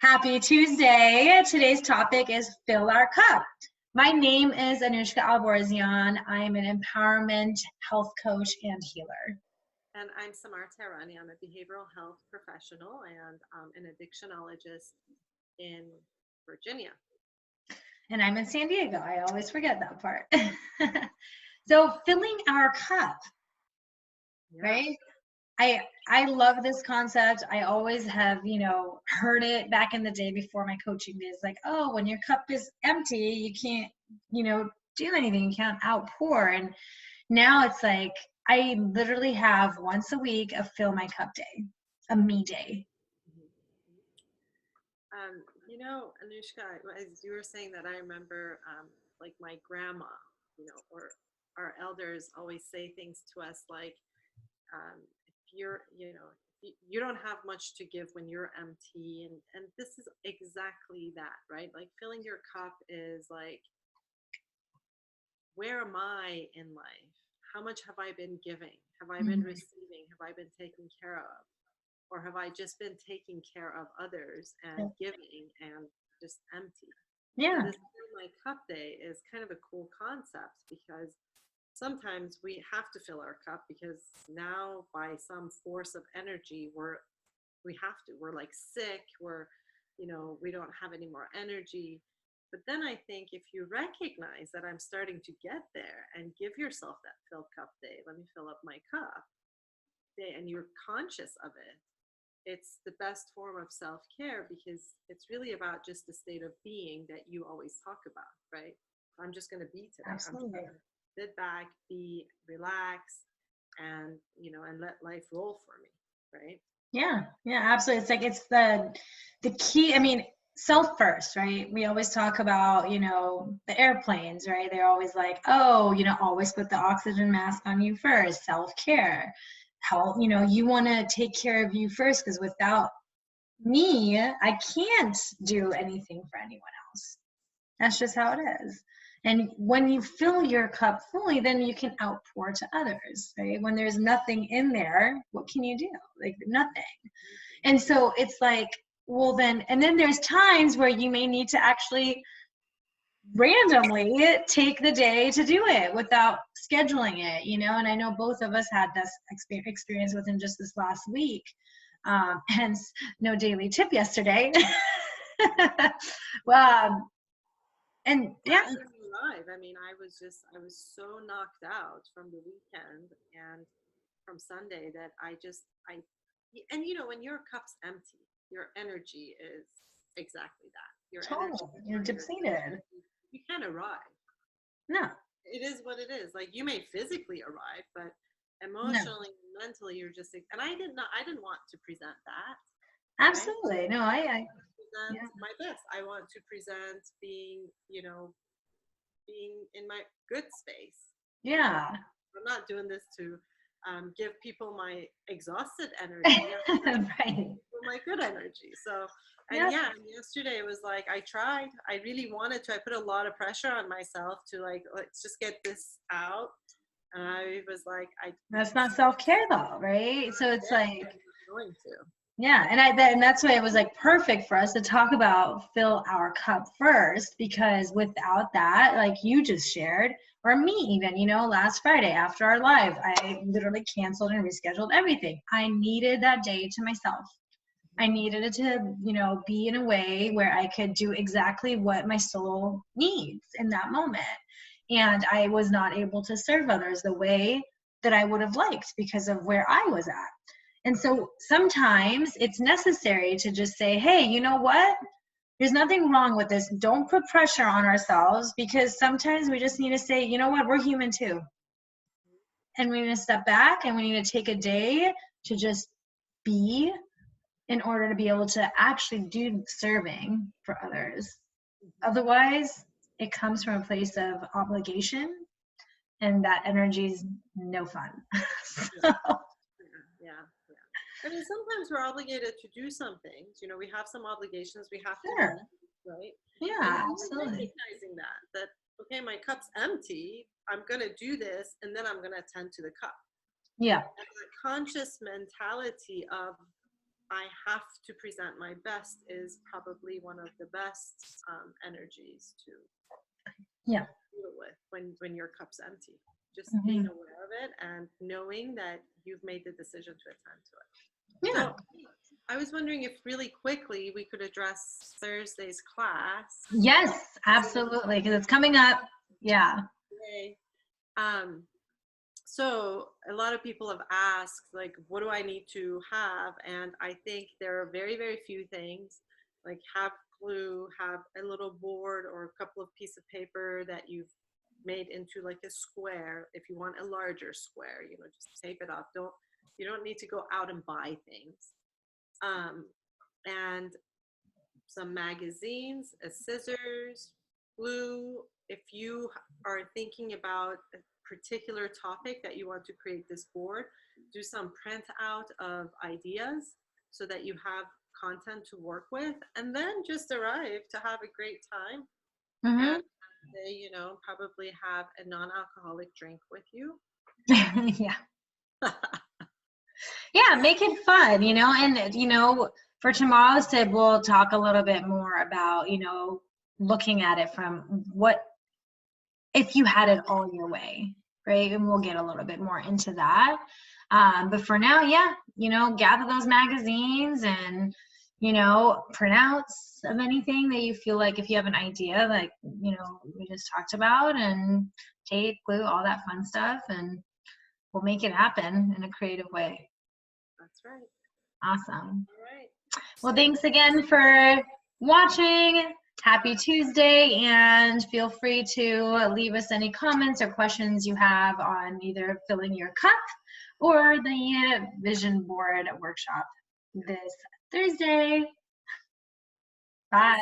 Happy Tuesday. Today's topic is fill our cup. My name is Anuschka Alborzian. I am an empowerment health coach and healer. And I'm Samar L. I'm a behavioral health professional and an addictionologist in Virginia. And I'm in San Diego. I always forget that part. So filling our cup, right? I love this concept. I always have, heard it back in the day before my coaching days, like, oh, when your cup is empty, you can't, do anything. You can't outpour. And now it's like, I literally have once a week a fill my cup day, a me day. Anushka, as you were saying that, I remember like my grandma, or our elders always say things to us like, if you're, you don't have much to give when you're empty. And this is exactly that, right? Like filling your cup is like, where am I in life? How much have I been giving? Have I been receiving? Have I been taken care of? Or have I just been taking care of others and giving and just empty? Yeah. So this Fill My Cup Day is kind of a cool concept because sometimes we have to fill our cup because now by some force of energy we're like sick, we don't have any more energy. But then I think if you recognize that I'm starting to get there and give yourself that fill cup day, let me fill up my cup day, and you're conscious of it, it's the best form of self-care because it's really about just the state of being that you always talk about, right? I'm just going to be today. Absolutely. I'm just going to sit back, be, relax, and and let life roll for me, right? Yeah, absolutely. It's like it's the key. I mean, self first, right? We always talk about, the airplanes, right? They're always like, oh, always put the oxygen mask on you first, self-care. How, you want to take care of you first because without me, I can't do anything for anyone else. That's just how it is. And when you fill your cup fully, then you can outpour to others, right? When there's nothing in there, what can you do? Like nothing. And so it's like, well then, and then there's times where you may need to actually randomly take the day to do it without scheduling it, and I know both of us had this experience within just this last week. Hence no daily tip yesterday. Well, and yeah. Live. I mean, I was so knocked out from the weekend and from Sunday that and when your cup's empty, your energy is exactly that. Your energy, You're depleted. you can't arrive. No. It is what it is. Like you may physically arrive, but emotionally, mentally, you're just. And I didn't want to present that. Absolutely. Right? No, I present my best. I want to present being in my good space. Yeah. I'm not doing this to give people my exhausted energy. Right. My good energy. So, and yesterday it was like I tried. I really wanted to. I put a lot of pressure on myself to like, let's just get this out. And I was like, That's not self-care though, right? So it's like I'm going to. Yeah, and that's why it was like perfect for us to talk about fill our cup first, because without that, like you just shared, or me even, last Friday after our live, I literally canceled and rescheduled everything. I needed that day to myself. I needed it to, be in a way where I could do exactly what my soul needs in that moment. And I was not able to serve others the way that I would have liked because of where I was at. And so sometimes it's necessary to just say, hey, you know what? There's nothing wrong with this. Don't put pressure on ourselves, because sometimes we just need to say, you know what? We're human too. And we need to step back and we need to take a day to just be in order to be able to actually do serving for others. Otherwise, it comes from a place of obligation, and that energy is no fun. Yeah. I mean, sometimes we're obligated to do some things. We have some obligations we have to do, right? Yeah, absolutely. Recognizing that okay, my cup's empty. I'm gonna do this, and then I'm gonna attend to the cup. Yeah. And the conscious mentality of I have to present my best is probably one of the best energies to Yeah. deal with when your cup's empty. Just Mm-hmm. being aware of it and knowing that you've made the decision to attend to it. Yeah. So I was wondering if really quickly we could address Thursday's class. Yes, absolutely, because it's coming up. Yeah. Okay. So a lot of people have asked, like, what do I need to have? And I think there are very, very few things. Like, have glue, have a little board or a couple of pieces of paper that you've made into like a square. If you want a larger square, you know, just tape it up. You don't need to go out and buy things. And some magazines, a scissors, glue. If you are thinking about a particular topic that you want to create this board, do some print out of ideas so that you have content to work with, and then just arrive to have a great time. Mm-hmm. And they, you know, probably have a non-alcoholic drink with you. Yeah. Yeah, make it fun, you know, and, you know, for tomorrow's tip, we'll talk a little bit more about, you know, looking at it from what, if you had it all your way, right? And we'll get a little bit more into that. But for now, yeah, you know, gather those magazines and, you know, printouts of anything that you feel like, if you have an idea, like, you know, we just talked about, and tape, glue, all that fun stuff, and we'll make it happen in a creative way. That's right. Awesome. All right. Well, thanks again for watching. Happy Tuesday, and feel free to leave us any comments or questions you have on either filling your cup or the vision board workshop this Thursday. Bye.